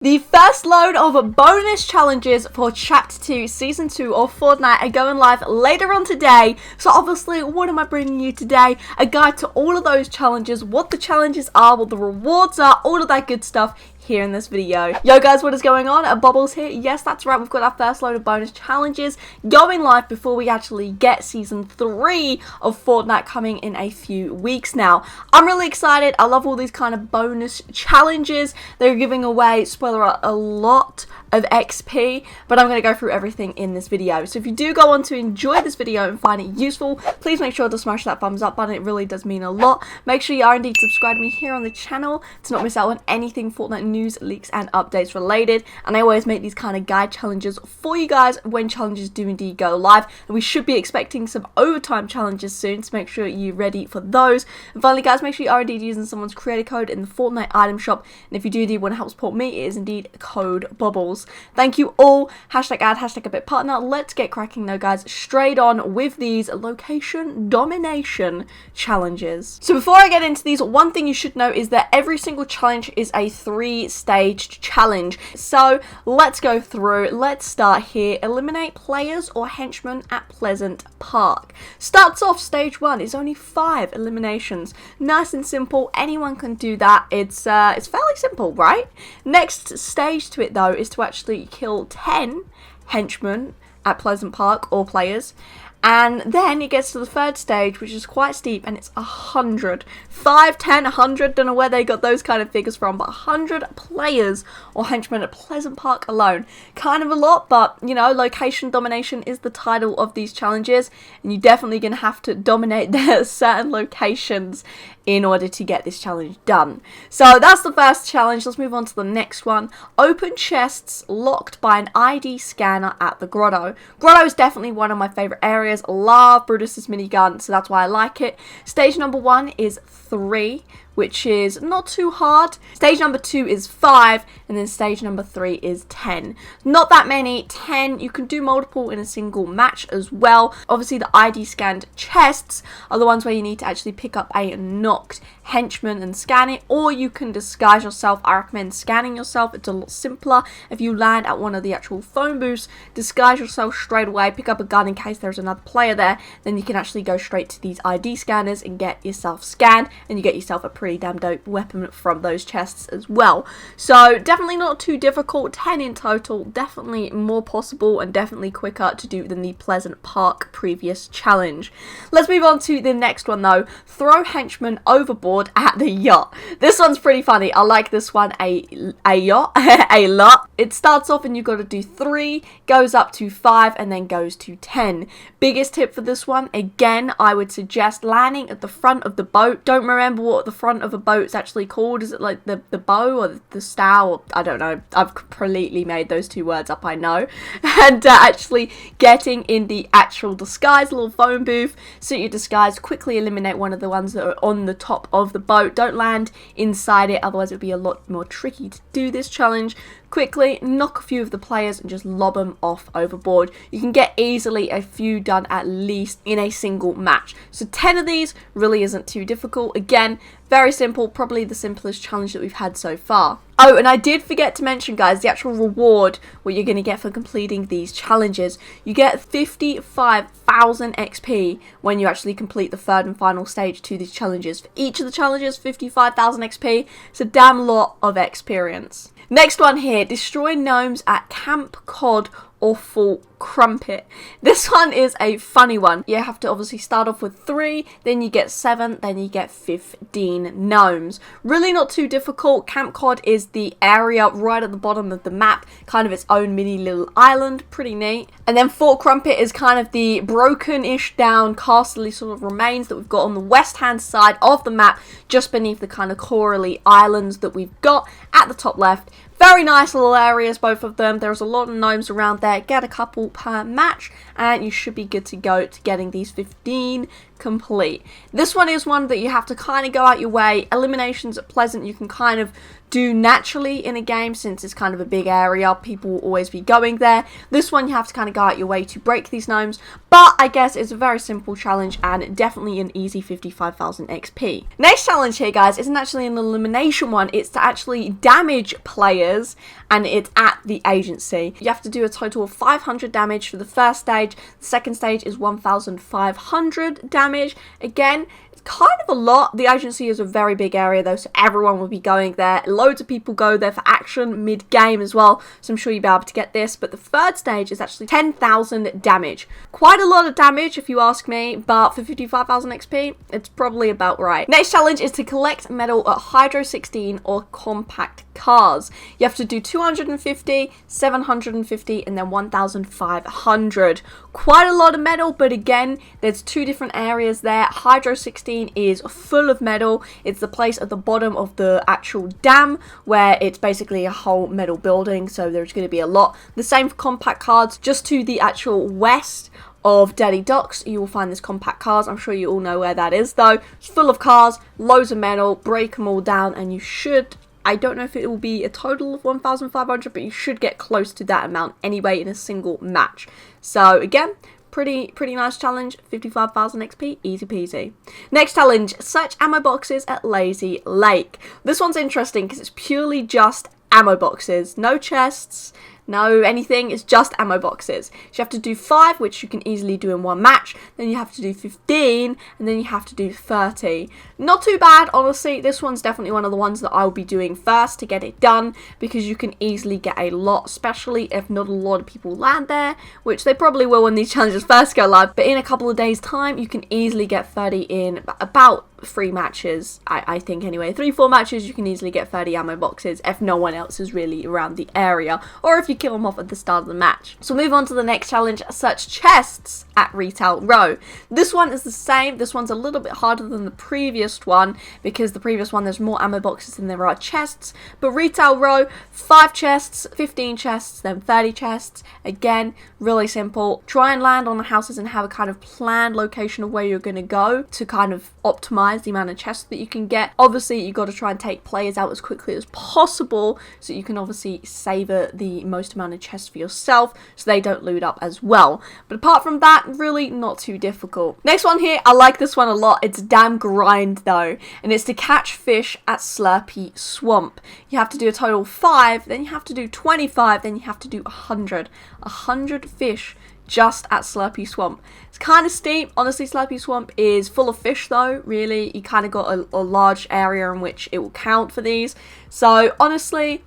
The first load of bonus challenges for Chapter 2, Season 2 of Fortnite are going live later on today. So obviously, what am I bringing you today? A guide to all of those challenges, what the challenges are, what the rewards are, all of that good stuff here in this video. Yo guys, what is going on? Bobblez here. Yes, that's right, we've got our first load of bonus challenges going live before we actually get Season 3 of Fortnite coming in a few weeks now. I'm really excited. I love all these kind of bonus challenges. They're giving away, spoiler alert, a lot of XP, but I'm going to go through everything in this video. So if you do go on to enjoy this video and find it useful, please make sure to smash that thumbs up button. It really does mean a lot. Make sure you are indeed subscribed to me here on the channel to not miss out on anything Fortnite news, leaks and updates related. And I always make these kind of guide challenges for you guys when challenges do indeed go live, and we should be expecting some overtime challenges soon, so make sure you're ready for those. And finally guys, make sure you are indeed using someone's creator code in the Fortnite item shop, and if you do indeed want to help support me, it is indeed code Bobblez. Thank you all. Hashtag ad, hashtag a bit partner. Let's get cracking though guys, straight on with these location domination challenges. So before I get into these, one thing you should know is that every single challenge is a 3-staged challenge. So let's go through. Let's start here. Eliminate players or henchmen at Pleasant Park. Starts off stage 1 is only 5 eliminations. Nice and simple. Anyone can do that. It's fairly simple, right? Next stage to it though is to actually kill 10 henchmen at Pleasant Park or players. And then it gets to the third stage, which is quite steep, and it's 100. 5, 10, 100, don't know where they got those kind of figures from, but 100 players or henchmen at Pleasant Park alone. Kind of a lot, but, you know, location domination is the title of these challenges, and you're definitely going to have to dominate their certain locations in order to get this challenge done. So that's the first challenge. Let's move on to the next one. Open chests locked by an ID scanner at the Grotto. Grotto is definitely one of my favourite areas. Love Brutus's minigun, so that's why I like it. Stage number 1 is 3, which is not too hard. Stage number 2 is 5, and then stage number 3 is 10. Not that many. 10, you can do multiple in a single match as well. Obviously, the ID scanned chests are the ones where you need to actually pick up a knocked henchman and scan it, or you can disguise yourself. I recommend scanning yourself. It's a lot simpler. If you land at one of the actual phone booths, disguise yourself straight away, pick up a gun in case there's another player there, then you can actually go straight to these ID scanners and get yourself scanned, and you get yourself a pretty damn dope weapon from those chests as well. So definitely not too difficult. 10 in total, definitely more possible and definitely quicker to do than the Pleasant Park previous challenge. Let's move on to the next one though. Throw henchmen overboard at the yacht. This one's pretty funny. I like this one a yacht a lot. It starts off and you've got to do 3, goes up to 5, and then goes to 10. Biggest tip for this one, again, I would suggest landing at the front of the boat. Don't remember what the front of a boat's actually called. Is it like the bow or the stow? Or, I don't know. I've completely made those two words up, I know. And actually getting in the actual disguise, little phone booth, suit your disguise, quickly eliminate one of the ones that are on the top of the boat. Don't land inside it, otherwise it would be a lot more tricky to do this challenge. Quickly knock a few of the players and just lob them off overboard. You can get easily a few done at least in a single match. So 10 of these really isn't too difficult. Again, very simple, probably the simplest challenge that we've had so far. Oh, and I did forget to mention, guys, the actual reward, what you're going to get for completing these challenges. You get 55,000 XP when you actually complete the third and final stage to these challenges. For each of the challenges, 55,000 XP. It's a damn lot of experience. Next one here, destroy gnomes at Camp Cod or Fort Crumpet. This one is a funny one. You have to obviously start off with 3, then you get 7, then you get 15 gnomes. Really not too difficult. Camp Cod is the area right at the bottom of the map, kind of its own mini little island, pretty neat. And then Fort Crumpet is kind of the broken-ish down castle-y sort of remains that we've got on the west-hand side of the map, just beneath the kind of corally islands that we've got at the top left. Very nice little areas, both of them. There's a lot of gnomes around there. Get a couple per match, and you should be good to go to getting these 15 complete. This one is one that you have to kind of go out your way. Eliminations at Pleasant, you can kind of do naturally in a game, since it's kind of a big area. People will always be going there. This one you have to kind of go out your way to break these gnomes, but I guess it's a very simple challenge and definitely an easy 55,000 XP. Next challenge here, guys, isn't actually an elimination one. It's to actually damage players, and it's at the agency. You have to do a total of 500 damage for the first stage. The second stage is 1,500 damage. Again, kind of a lot. The agency is a very big area though, so everyone will be going there. Loads of people go there for action mid-game as well, so I'm sure you'll be able to get this. But the third stage is actually 10,000 damage. Quite a lot of damage if you ask me, but for 55,000 XP, it's probably about right. Next challenge is to collect metal at Hydro 16 or compact cars. You have to do 250, 750, and then 1,500. Quite a lot of metal, but again, there's two different areas there. Hydro 16 is full of metal. It's the place at the bottom of the actual dam where it's basically a whole metal building, so there's going to be a lot. The same for compact cars. Just to the actual west of Dirty Docks, you will find this compact cars. I'm sure you all know where that is though. It's full of cars, loads of metal. Break them all down and you should, I don't know if it will be a total of 1,500, but you should get close to that amount anyway in a single match. So again, pretty nice challenge. 55,000 XP, easy peasy. Next challenge, search ammo boxes at Lazy Lake. This one's interesting because it's purely just ammo boxes, no chests, no anything, it's just ammo boxes. So you have to do 5, which you can easily do in one match, then you have to do 15, and then you have to do 30. Not too bad, honestly. This one's definitely one of the ones that I'll be doing first to get it done, because you can easily get a lot, especially if not a lot of people land there, which they probably will when these challenges first go live, but in a couple of days time, you can easily get 30 in about 3 matches, I think anyway. 3-4 matches, you can easily get 30 ammo boxes if no one else is really around the area, or if you kill them off at the start of the match. So move on to the next challenge, search chests at Retail Row. This one is the same. This one's a little bit harder than the previous one, because the previous one there's more ammo boxes than there are chests, but Retail Row, 5 chests, 15 chests, then 30 chests. Again, really simple. Try and land on the houses and have a kind of planned location of where you're going to go to kind of optimize the amount of chests that you can get. Obviously, you got to try and take players out as quickly as possible so you can obviously savor the most amount of chests for yourself so they don't loot up as well. But apart from that, really not too difficult. Next one here, I like this one a lot. It's a damn grind though, and it's to catch fish at Slurpy Swamp. You have to do a total of 5, then you have to do 25, then you have to do 100. 100 fish just at Slurpy Swamp. It's kind of steep. Honestly, Slurpy Swamp is full of fish though, really. You kind of got a large area in which it will count for these. So honestly,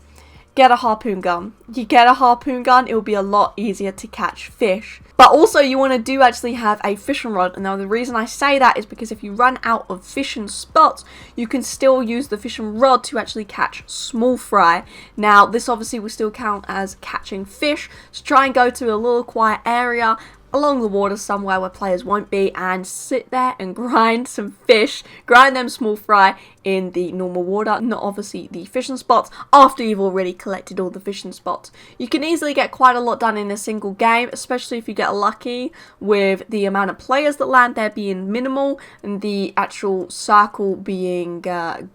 get a harpoon gun. You get a harpoon gun, it will be a lot easier to catch fish. But also you want to actually have a fishing rod. And now the reason I say that is because if you run out of fishing spots, you can still use the fishing rod to actually catch small fry. Now this obviously will still count as catching fish, so try and go to a little quiet area along the water somewhere where players won't be, and sit there and grind some fish, grind them small fry in the normal water, not obviously the fishing spots, after you've already collected all the fishing spots. You can easily get quite a lot done in a single game, especially if you get lucky with the amount of players that land there being minimal and the actual circle being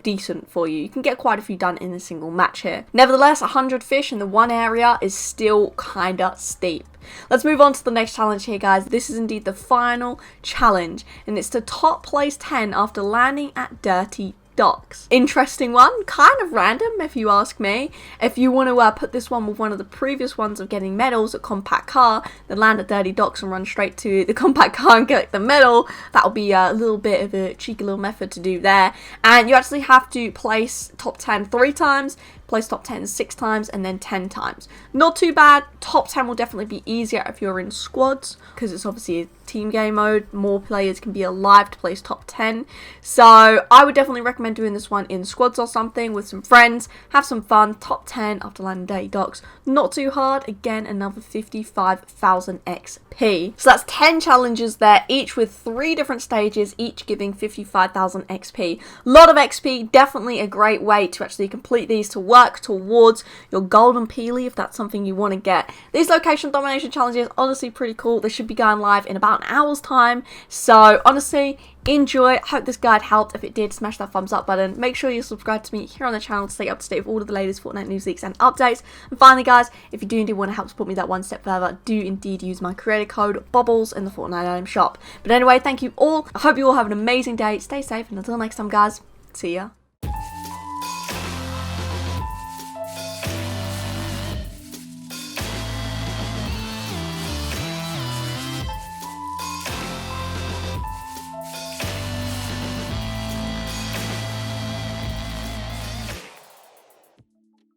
decent for you. You can get quite a few done in a single match here. Nevertheless, 100 fish in the one area is still kinda steep. Let's move on to the next challenge here, guys. This is indeed the final challenge, and it's to top place 10 after landing at Dirty Docks. Interesting one, kind of random if you ask me. If you want to put this one with one of the previous ones of getting medals at Compact Car, then land at Dirty Docks and run straight to the Compact Car and get the medal, that'll be a little bit of a cheeky little method to do there. And you actually have to place top 10 3 times, place top 10 6 times, and then 10 times. Not too bad. Top 10 will definitely be easier if you're in squads, because it's obviously a team game mode. More players can be alive to place top 10. So I would definitely recommend doing this one in squads or something with some friends. Have some fun. Top 10 after landing Dirty Docks. Not too hard. Again, another 55,000 XP. So that's 10 challenges there, each with 3 different stages, each giving 55,000 XP. Lot of XP. Definitely a great way to actually complete these, to work towards your golden peely if that's something you want to get. These location domination challenges, honestly pretty cool. They should be going live in about an hour's time. So honestly, enjoy. Hope this guide helped. If it did, smash that thumbs up button. Make sure you subscribe to me here on the channel to stay up to date with all of the latest Fortnite news, leaks, and updates. And finally, guys, if you do indeed want to help support me that one step further, do indeed use my creator code Bobblez in the Fortnite item shop. But anyway, thank you all. I hope you all have an amazing day. Stay safe, and until next time, guys, see ya.